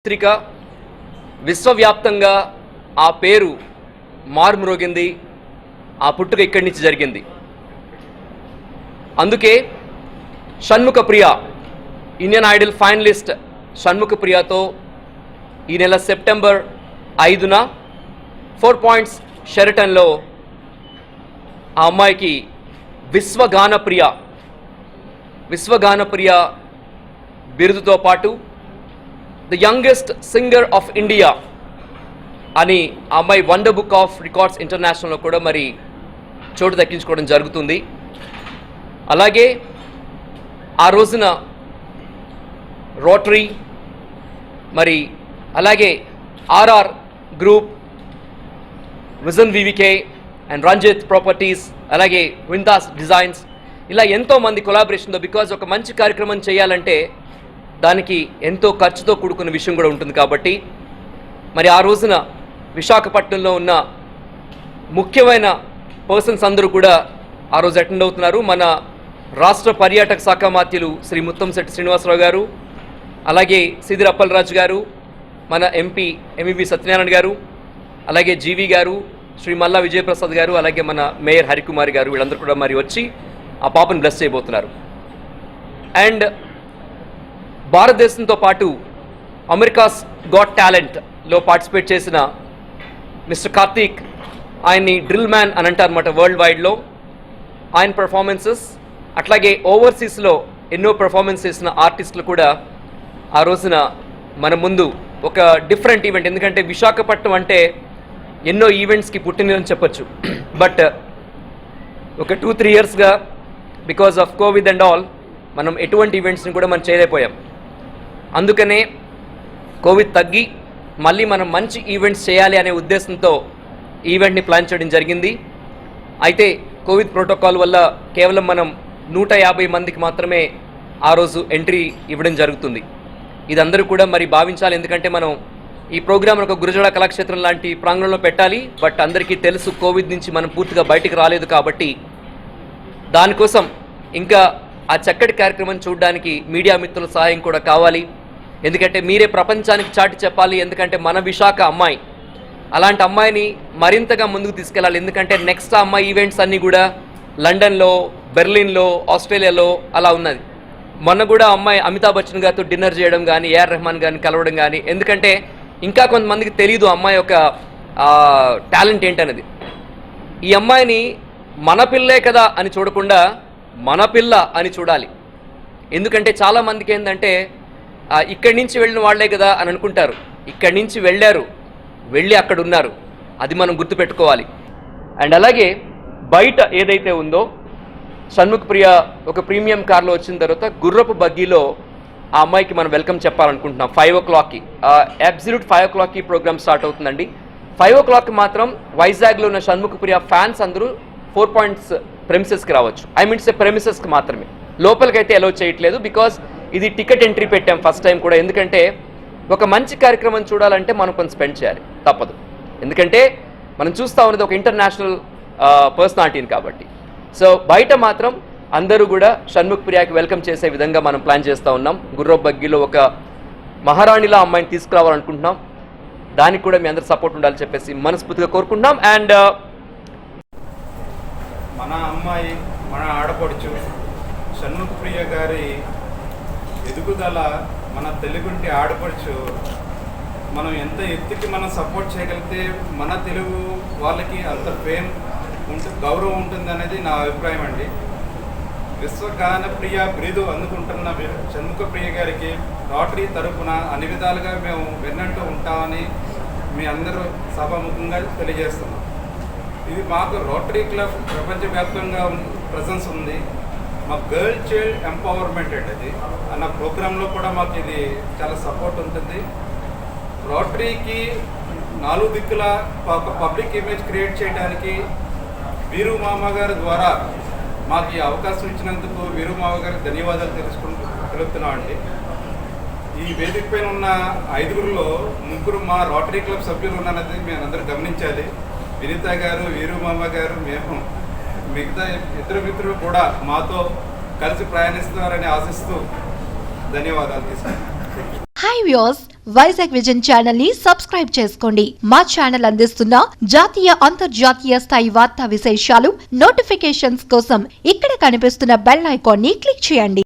పుత్రిక విశ్వవ్యాప్తంగా ఆ పేరు మారుమ్రోగింది. ఆ పుట్టుక ఇక్కడి నుంచి జరిగింది. అందుకే షణ్ముఖ ప్రియ, ఇండియన్ ఐడల్ ఫైనలిస్ట్ షణ్ముఖ ప్రియతో ఈ నెల సెప్టెంబర్ 5న 4 పాయింట్స్ షెరటన్లో ఆ అమ్మాయికి విశ్వగాన ప్రియ బిరుదుతో పాటు the youngest singer of India అని ఆ అమ్మాయి వండర్ బుక్ ఆఫ్ రికార్డ్స్ ఇంటర్నేషనల్లో కూడా మరి చోటు దక్కించుకోవడం జరుగుతుంది. అలాగే ఆ రోజున రోటరీ మరి అలాగే RR group, vision VVK and Ranjith properties, అలాగే విందాస్ డిజైన్స్, ఇలా ఎంతోమంది కొలాబరేషన్తో, బికాజ్ ఒక మంచి కార్యక్రమం చేయాలంటే దానికి ఎంతో ఖర్చుతో కూడుకున్న విషయం కూడా ఉంటుంది. కాబట్టి మరి ఆ రోజున విశాఖపట్నంలో ఉన్న ముఖ్యమైన పర్సన్స్ అందరూ కూడా ఆ రోజు అటెండ్ అవుతున్నారు. మన రాష్ట్ర పర్యాటక శాఖ మంత్రులు శ్రీ ముత్తంశెట్టి శ్రీనివాసరావు గారు, అలాగే సిదిరి అప్పలరాజు గారు, మన ఎంపీ ఎంవి సత్యనారాయణ గారు, అలాగే జీవి గారు, శ్రీ మల్లా విజయప్రసాద్ గారు, అలాగే మన మేయర్ హరికుమారి గారు, వీళ్ళందరూ కూడా మరి వచ్చి ఆ పాపను బ్లెస్ చేయబోతున్నారు. అండ్ భారతదేశంతో పాటు అమెరికాస్ గాట్ టాలెంట్లో పార్టిసిపేట్ చేసిన మిస్టర్ కార్తీక్, ఆయన్ని డ్రిల్ మ్యాన్ అని అంటారు అన్నమాట వరల్డ్ వైడ్లో. ఆయన పర్ఫార్మెన్సెస్, అట్లాగే ఓవర్సీస్లో ఎన్నో పర్ఫార్మెన్స్ చేసిన ఆర్టిస్టులు కూడా ఆ రోజున మన ముందు ఒక డిఫరెంట్ ఈవెంట్. ఎందుకంటే విశాఖపట్నం అంటే ఎన్నో ఈవెంట్స్కి పుట్టినని చెప్పొచ్చు. బట్ ఒక 2-3 ఇయర్స్గా because of Covid and all మనం ఎటువంటి ఈవెంట్స్ని కూడా మనం చేయలేకపోయాం. అందుకనే కోవిడ్ తగ్గి మళ్ళీ మనం మంచి ఈవెంట్స్ చేయాలి అనే ఉద్దేశంతో ఈవెంట్ని ప్లాన్ చేయడం జరిగింది. అయితే కోవిడ్ ప్రోటోకాల్ వల్ల కేవలం మనం 150 మందికి మాత్రమే ఆ రోజు ఎంట్రీ ఇవ్వడం జరుగుతుంది. ఇదందరూ కూడా మరి భావించాలి. ఎందుకంటే మనం ఈ ప్రోగ్రామ్ ఒక గురజాడ కళాక్షేత్రం లాంటి ప్రాంగణంలో పెట్టాలి. బట్ అందరికీ తెలుసు కోవిడ్ నుంచి మనం పూర్తిగా బయటికి రాలేదు. కాబట్టి దానికోసం ఇంకా ఆ చక్కటి కార్యక్రమం చూడడానికి మీడియా మిత్రుల సహాయం కూడా కావాలి. ఎందుకంటే మీరే ప్రపంచానికి చాటి చెప్పాలి. ఎందుకంటే మన విశాఖ అమ్మాయి, అలాంటి అమ్మాయిని మరింతగా ముందుకు తీసుకెళ్ళాలి. ఎందుకంటే నెక్స్ట్ ఆ అమ్మాయి ఈవెంట్స్ అన్నీ కూడా లండన్లో, బెర్లిన్లో, ఆస్ట్రేలియాలో అలా ఉన్నది. మొన్న కూడా అమ్మాయి అమితాబ్ బచ్చన్ గారితో డిన్నర్ చేయడం కానీ, ఏఆర్ రెహమాన్ గారిని కలవడం కానీ, ఎందుకంటే ఇంకా కొంతమందికి తెలియదు అమ్మాయి యొక్క టాలెంట్ ఏంటనేది. ఈ అమ్మాయిని మన పిల్లే కదా అని చూడకుండా మన పిల్ల అని చూడాలి. ఎందుకంటే చాలామందికి ఏంటంటే ఇక్కడి నుంచి వెళ్ళిన వాళ్లే కదా అని అనుకుంటారు. ఇక్కడి నుంచి వెళ్ళి అక్కడ ఉన్నారు, అది మనం గుర్తుపెట్టుకోవాలి. అండ్ అలాగే బయట ఏదైతే ఉందో షణ్ముఖ ప్రియ ఒక ప్రీమియం కార్లో వచ్చిన తర్వాత గుర్రపు బగ్గీలో ఆ అమ్మాయికి మనం వెల్కమ్ చెప్పాలనుకుంటున్నాం. 5 o'clockకి అబ్సల్యూట్ 5 o'clockకి ప్రోగ్రామ్ స్టార్ట్ అవుతుందండి. 5 o'clockకి మాత్రం వైజాగ్లో ఉన్న షణ్ముఖ ప్రియ ఫ్యాన్స్ అందరూ 4 పాయింట్స్ ప్రెమిసెస్కి రావచ్చు. ఐ మీన్స్ ప్రెమిసెస్కి మాత్రమే, లోపలికైతే అలౌ చేయట్లేదు. బికాజ్ ఇది టికెట్ ఎంట్రీ పెట్టాం ఫస్ట్ టైం కూడా. ఎందుకంటే ఒక మంచి కార్యక్రమం చూడాలంటే మనం కొంచెం స్పెండ్ చేయాలి, తప్పదు. ఎందుకంటే మనం చూస్తూ ఉన్నది ఒక ఇంటర్నేషనల్ పర్సనాలిటీని కాబట్టి. సో బయట మాత్రం అందరూ కూడా షణ్ముఖ ప్రియాకి వెల్కమ్ చేసే విధంగా మనం ప్లాన్ చేస్తూ ఉన్నాం. గుర్రపు బగ్గీలో ఒక మహారాణిలా అమ్మాయిని తీసుకురావాలనుకుంటున్నాం. దానికి కూడా మీ అందరూ సపోర్ట్ ఉండాలని చెప్పేసి మనస్ఫూర్తిగా కోరుకుంటున్నాం. అండ్ మన అమ్మాయి, మన ఆడపడుచు షణ్ముఖ ప్రియ గారి ఎదుగుదల, మన తెలుగుంటి ఆడపడుచు మనం ఎంత ఎత్తుకి మనం సపోర్ట్ చేయగలిగితే మన తెలుగు వాళ్ళకి అంత ఫేమ్ ఉంటుంది, గౌరవం ఉంటుంది అనేది నా అభిప్రాయం అండి. విశ్వగాన ప్రియ బిరుదు అందుకుంటున్న షణ్ముఖ ప్రియ గారికి రోటరీ తరఫున అన్ని విధాలుగా మేము వెన్నంటూ ఉంటామని మీ అందరూ సభాముఖంగా తెలియజేస్తున్నాం. ఇది మాకు రోటరీ క్లబ్ ప్రపంచవ్యాప్తంగా ప్రజెన్స్ ఉంది. మా గర్ల్ చైల్డ్ ఎంపవర్మెంట్ అండి అది అన్న ప్రోగ్రాంలో కూడా మాకు ఇది చాలా సపోర్ట్ ఉంటుంది. రోటరీకి 4 దిక్కుల ఒక పబ్లిక్ ఇమేజ్ క్రియేట్ చేయడానికి వీరు మామ గారి ద్వారా మాకు ఈ అవకాశం ఇచ్చినందుకు వీరు మామ గారికి ధన్యవాదాలు తెలుపుతున్నామండి. ఈ వేదిక పైన ఉన్న 5గురిలో 3 మా రోటరీ క్లబ్ సభ్యులు ఉన్నారనేది మేము అందరూ గమనించాలి. వినీత గారు, వీరు మామ గారు, మేము మిగతా ఇతర మిత్రులు కూడా మాతో కలిసి ప్రయాణిస్తున్నారని ఆశిస్తూ ధన్యవాదాలు తీసుకుంటాం. Hi viewers, Vizag vision channel ని సబ్స్క్రైబ్ చేసుకోండి. మా ఛానల్ అందిస్తున్న జాతీయ అంతర్జాతీయ స్థాయి వార్తా విశేషాలు నోటిఫికేషన్స్ కోసం ఇక్కడ కనిపిస్తున్న బెల్ ఐకాన్ ని క్లిక్ చేయండి.